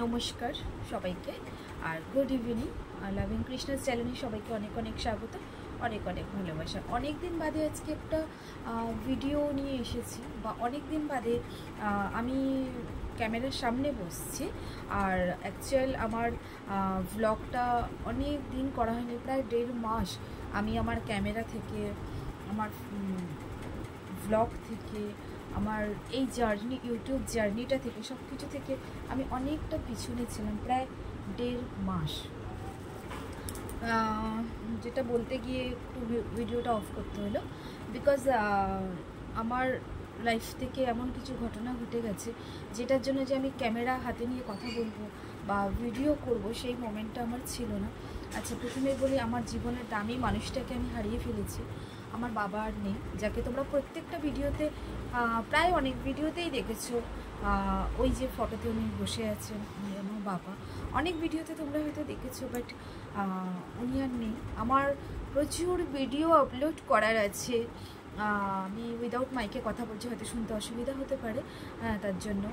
নমস্কার সবাইকে আর good evening. Loving কৃষ্ণার চ্যানেলে সবাইকে অনেক অনেক স্বাগত, অনেক অনেক ভালোবাসা। অনেক দিন বাদে আজকে একটা ভিডিও নিয়ে এসেছি, বা অনেক দিন বাদে আমি ক্যামেরার সামনে বসছি। আর অ্যাকচুয়াল আমার ভ্লগটা অনেক দিন করা হয়নি, প্রায় 1.5 মাস আমি আমার ক্যামেরা থেকে, আমার ভ্লগ থেকে, আমার এই জার্নি, ইউটিউব জার্নিটা থেকে, সব কিছু থেকে আমি অনেকটা পিছনে ছিলাম, প্রায় 1.5 মাস। যেটা বলতে গিয়ে একটু ভিডিওটা অফ করতে হলো, বিকজ আমার লাইফ থেকে এমন কিছু ঘটনা ঘটে গেছে যেটার জন্য যে আমি ক্যামেরা হাতে নিয়ে কথা বলবো বা ভিডিও করব, সেই মোমেন্টটা আমার ছিল না। আচ্ছা, প্রথমে বলি, আমার জীবনের দামি মানুষটাকে আমি হারিয়ে ফেলেছি। আমার বাবা আর নেই, যাকে তোমরা প্রত্যেকটা ভিডিওতে, প্রায় অনেক ভিডিওতেই দেখেছো। ওই যে ফটোতে উনি বসে আছেন, উনি আমার বাবা। অনেক ভিডিওতে তোমরা হয়তো দেখেছো, বাট উনি আর নেই। আমার প্রচুর ভিডিও আপলোড করার আছে। আমি উইদাউট মাইকে কথা বলছি, হয়তো শুনতে অসুবিধা হতে পারে, তার জন্য,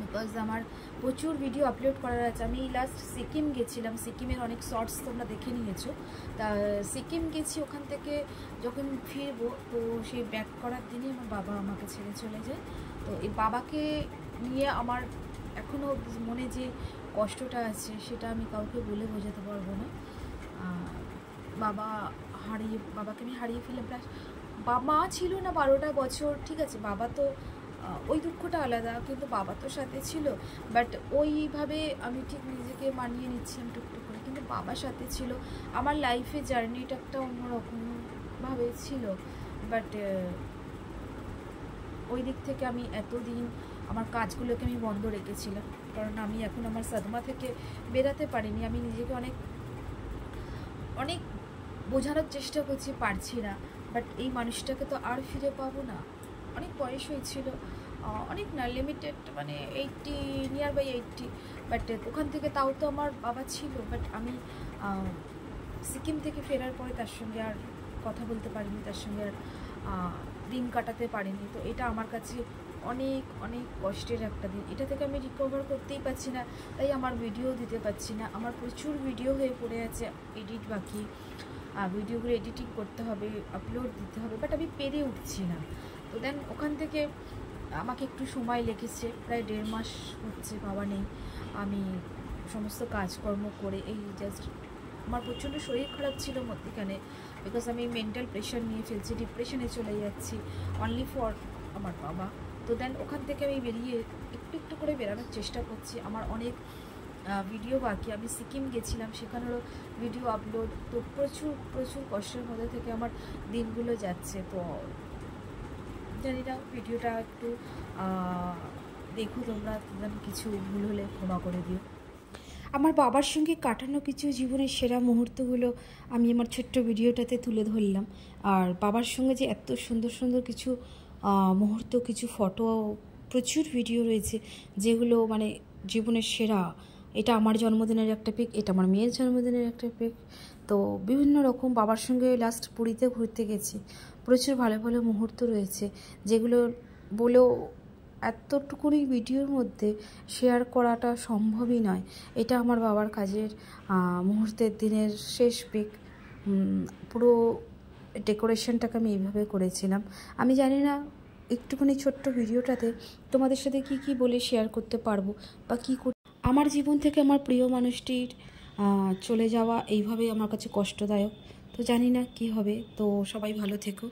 বিকজ আমার প্রচুর ভিডিও আপলোড করার আছে। আমি লাস্ট সিকিম গেছিলাম, সিকিমের অনেক শর্টস তোমরা দেখে নিয়েছো। তা সিকিম গেছি, ওখান থেকে যখন ফিরবো, তো সেই ব্যাক করার দিনই আমার বাবা আমাকে ছেড়ে চলে যায়। তো এই বাবাকে নিয়ে আমার এখনও মনে যে কষ্টটা আছে, সেটা আমি কাউকে বলে বোঝাতে পারবো না। বাবাকে আমি হারিয়ে ফেললাম। প্লাস মা ছিল না 12টা বছর, ঠিক আছে, বাবা তো, ওই দুঃখটা আলাদা, কিন্তু বাবা তো সাথে ছিল। বাট ওইভাবে আমি ঠিক নিজেকে মানিয়ে নিচ্ছিলাম টুকটুক করে, কিন্তু বাবার সাথে ছিল। আমার লাইফে জার্নিটা একটা অন্যরকমভাবে ছিল। বাট ওই দিক থেকে আমি এতদিন আমার কাজগুলোকে আমি বন্ধ রেখেছিলাম, কারণ আমি এখন আমার সাদমা থেকে বেরাতে পারিনি। আমি নিজেকে অনেক অনেক বোঝানোর চেষ্টা করছি, পারছি না। বাট এই মানুষটাকে তো আর ফিরে পাবো না। অনেক বয়স হয়েছিল, অনেক না, লিমিটেড, মানে 80, নিয়ার বাই 80। বাট ওখান থেকে তাও তো আমার বাবা ছিল। বাট আমি সিকিম থেকে ফেরার পরে তার সঙ্গে আর কথা বলতে পারিনি, তার সঙ্গে আর দিন কাটাতে পারিনি। তো এটা আমার কাছে অনেক অনেক কষ্টের একটা দিন। এটা থেকে আমি রিকভার করতেই পারছি না, তাই আমার ভিডিও দিতে পারছি না। আমার প্রচুর ভিডিও হয়ে পড়ে আছে, এডিট বাকি, ভিডিওগুলো এডিটিং করতে হবে, আপলোড দিতে হবে, বাট আমি পেরে উঠছি না। তো দেন ওখান থেকে আমাকে একটু সময় লেগেছে, প্রায় 1.5 মাস হচ্ছে বাবা নেই। আমি সমস্ত কাজকর্ম করে এই জাস্ট, আমার প্রচণ্ড শরীর খারাপ ছিল মধ্যেখানে, বিকজ আমি মেন্টাল প্রেশার নিয়ে ফেলছি, ডিপ্রেশনে চলে যাচ্ছি, অনলি ফর আমার বাবা। তো দেন ওখান থেকে আমি বেরিয়ে একটু একটু করে বেরানোর চেষ্টা করছি। আমার অনেক ভিডিও বাকি। আমি সিকিম গেছিলাম, সেখানেরও ভিডিও আপলোড। তো প্রচুর প্রচুর কষ্টের মধ্যে থেকে আমার দিনগুলো যাচ্ছে। তো জানি না, ভিডিওটা একটু দেখো তোমরা, কিছু ভুল হলে ক্ষমা করে দিও। আমার বাবার সঙ্গে কাটানো কিছু জীবনের সেরা মুহূর্তগুলো আমি আমার ছোট্ট ভিডিওটাতে তুলে ধরলাম। আর বাবার সঙ্গে যে এত সুন্দর সুন্দর কিছু মুহূর্ত, কিছু ফটো, প্রচুর ভিডিও রয়েছে যেগুলো মানে জীবনের সেরা। এটা আমার জন্মদিনের একটা পিক, এটা আমার মেয়ের জন্মদিনের একটা পিক। তো বিভিন্ন রকম বাবার সঙ্গে লাস্ট পুরীতে ঘুরতে গেছি, প্রচুর ভালো ভালো মুহূর্ত রয়েছে, যেগুলো বলেও এতটুকুনি ভিডিওর মধ্যে শেয়ার করাটা সম্ভবই নয়। এটা আমার বাবার কাজের মুহূর্তের দিনের শেষ পিক। পুরো ডেকোরেশনটাকে আমি এইভাবে করেছিলাম। আমি জানি না একটুখানি ছোট্ট ভিডিওটাতে তোমাদের সাথে কি কি বলে শেয়ার করতে পারবো, বা কী আমার জীবন থেকে আমার প্রিয় মানুষটির চলে যাওয়া এইভাবেই আমার কাছে কষ্টদায়ক। তো জানি না কি হবে। তো সবাই ভালো থেকো।